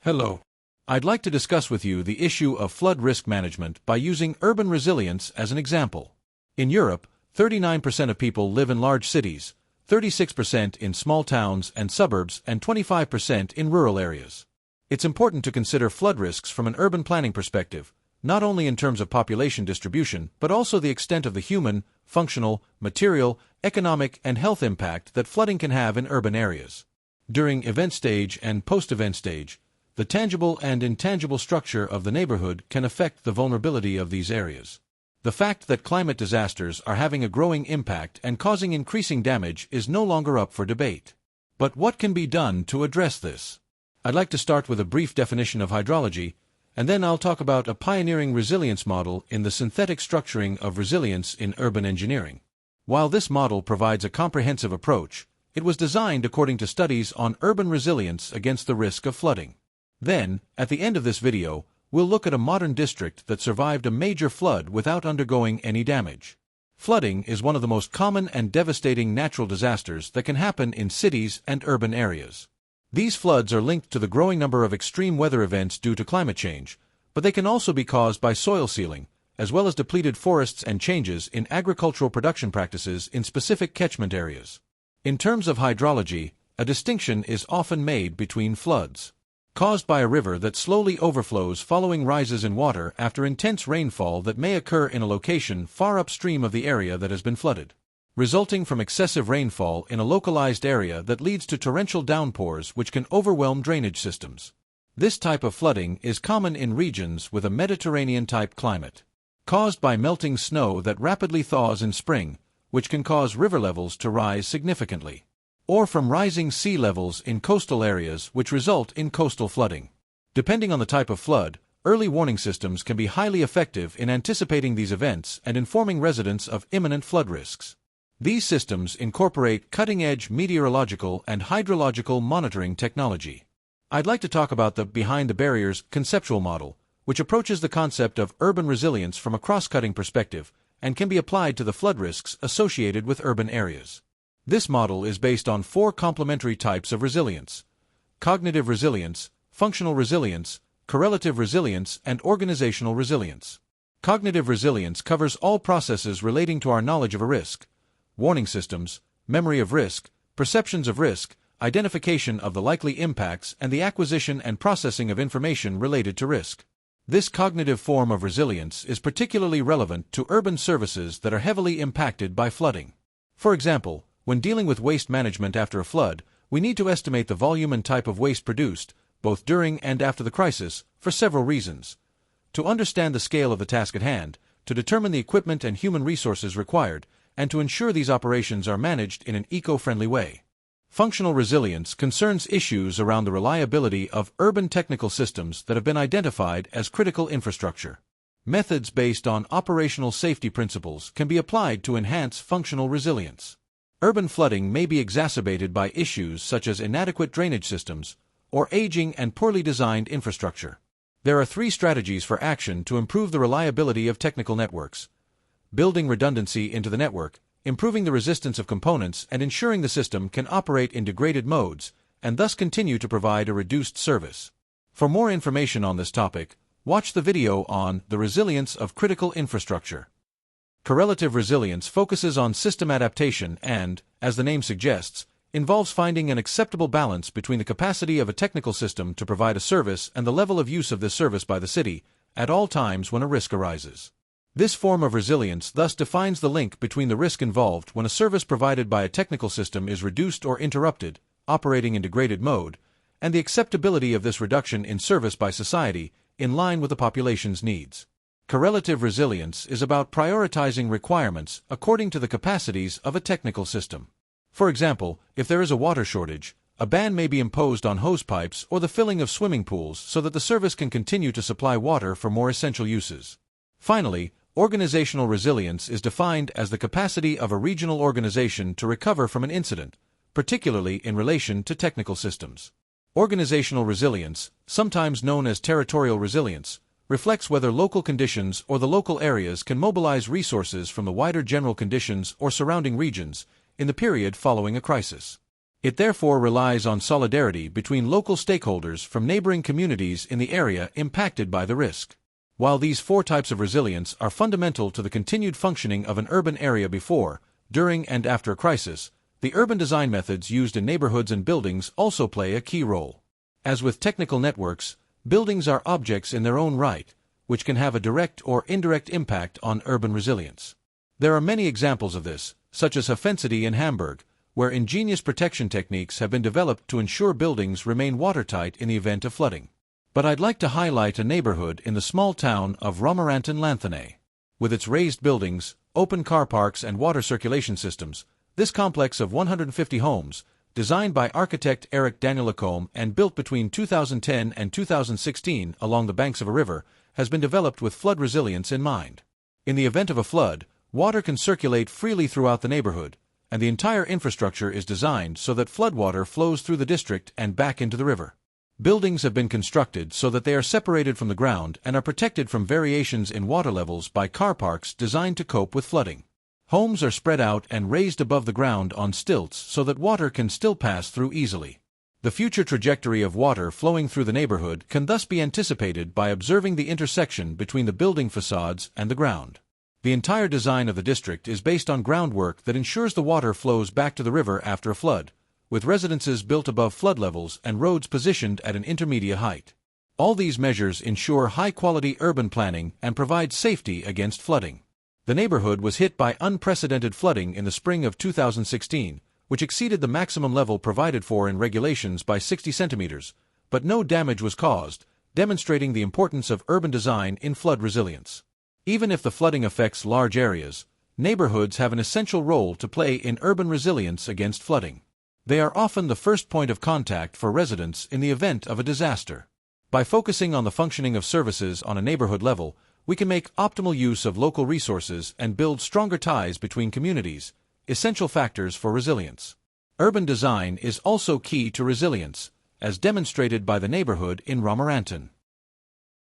Hello. I'd like to discuss with you the issue of flood risk management by using urban resilience as an example. In Europe, 39% of people live in large cities, 36% in small towns and suburbs, and 25% in rural areas. It's important to consider flood risks from an urban planning perspective, not only in terms of population distribution, but also the extent of the human, functional, material, economic, and health impact that flooding can have in urban areas. During event stage and post-event stage, the tangible and intangible structure of the neighborhood can affect the vulnerability of these areas. The fact that climate disasters are having a growing impact and causing increasing damage is no longer up for debate. But what can be done to address this? I'd like to start with a brief definition of hydrology, and then I'll talk about a pioneering resilience model in the synthetic structuring of resilience in urban engineering. While this model provides a comprehensive approach, it was designed according to studies on urban resilience against the risk of flooding. Then, at the end of this video, we'll look at a modern district that survived a major flood without undergoing any damage. Flooding is one of the most common and devastating natural disasters that can happen in cities and urban areas. These floods are linked to the growing number of extreme weather events due to climate change, but they can also be caused by soil sealing, as well as depleted forests and changes in agricultural production practices in specific catchment areas. In terms of hydrology, a distinction is often made between floods caused by a river that slowly overflows following rises in water after intense rainfall that may occur in a location far upstream of the area that has been flooded, resulting from excessive rainfall in a localized area that leads to torrential downpours which can overwhelm drainage systems. This type of flooding is common in regions with a Mediterranean-type climate, caused by melting snow that rapidly thaws in spring, which can cause river levels to rise significantly, or from rising sea levels in coastal areas which result in coastal flooding. Depending on the type of flood, early warning systems can be highly effective in anticipating these events and informing residents of imminent flood risks. These systems incorporate cutting-edge meteorological and hydrological monitoring technology. I'd like to talk about the Behind the Barriers conceptual model, which approaches the concept of urban resilience from a cross-cutting perspective and can be applied to the flood risks associated with urban areas. This model is based on four complementary types of resilience: cognitive resilience, functional resilience, correlative resilience, and organizational resilience. Cognitive resilience covers all processes relating to our knowledge of a risk: warning systems, memory of risk, perceptions of risk, identification of the likely impacts, and the acquisition and processing of information related to risk. This cognitive form of resilience is particularly relevant to urban services that are heavily impacted by flooding. For example, when dealing with waste management after a flood, we need to estimate the volume and type of waste produced, both during and after the crisis, for several reasons: to understand the scale of the task at hand, to determine the equipment and human resources required, and to ensure these operations are managed in an eco-friendly way. Functional resilience concerns issues around the reliability of urban technical systems that have been identified as critical infrastructure. Methods based on operational safety principles can be applied to enhance functional resilience. Urban flooding may be exacerbated by issues such as inadequate drainage systems or aging and poorly designed infrastructure. There are three strategies for action to improve the reliability of technical networks: building redundancy into the network, improving the resistance of components, and ensuring the system can operate in degraded modes and thus continue to provide a reduced service. For more information on this topic, watch the video on the resilience of critical infrastructure. Correlative resilience focuses on system adaptation and, as the name suggests, involves finding an acceptable balance between the capacity of a technical system to provide a service and the level of use of this service by the city at all times when a risk arises. This form of resilience thus defines the link between the risk involved when a service provided by a technical system is reduced or interrupted, operating in degraded mode, and the acceptability of this reduction in service by society in line with the population's needs. Correlative resilience is about prioritizing requirements according to the capacities of a technical system. For example, if there is a water shortage, a ban may be imposed on hose pipes or the filling of swimming pools so that the service can continue to supply water for more essential uses. Finally, organizational resilience is defined as the capacity of a regional organization to recover from an incident, particularly in relation to technical systems. Organizational resilience, sometimes known as territorial resilience, reflects whether local conditions or the local areas can mobilize resources from the wider general conditions or surrounding regions in the period following a crisis. It therefore relies on solidarity between local stakeholders from neighboring communities in the area impacted by the risk. While these four types of resilience are fundamental to the continued functioning of an urban area before, during, and after a crisis, the urban design methods used in neighborhoods and buildings also play a key role. As with technical networks, buildings are objects in their own right, which can have a direct or indirect impact on urban resilience. There are many examples of this, such as Hafencity in Hamburg, where ingenious protection techniques have been developed to ensure buildings remain watertight in the event of flooding. But I'd like to highlight a neighborhood in the small town of Romorantin-Lanthenay. With its raised buildings, open car parks and water circulation systems, this complex of 150 homes, designed by architect Eric Daniel Lacombe and built between 2010 and 2016 along the banks of a river, has been developed with flood resilience in mind. In the event of a flood, water can circulate freely throughout the neighborhood, and the entire infrastructure is designed so that floodwater flows through the district and back into the river. Buildings have been constructed so that they are separated from the ground and are protected from variations in water levels by car parks designed to cope with flooding. Homes are spread out and raised above the ground on stilts so that water can still pass through easily. The future trajectory of water flowing through the neighborhood can thus be anticipated by observing the intersection between the building facades and the ground. The entire design of the district is based on groundwork that ensures the water flows back to the river after a flood, with residences built above flood levels and roads positioned at an intermediate height. All these measures ensure high-quality urban planning and provide safety against flooding. The neighborhood was hit by unprecedented flooding in the spring of 2016, which exceeded the maximum level provided for in regulations by 60 centimeters, but no damage was caused, demonstrating the importance of urban design in flood resilience. Even if the flooding affects large areas, neighborhoods have an essential role to play in urban resilience against flooding. They are often the first point of contact for residents in the event of a disaster. By focusing on the functioning of services on a neighborhood level, we can make optimal use of local resources and build stronger ties between communities, essential factors for resilience. Urban design is also key to resilience, as demonstrated by the neighborhood in Romorantin.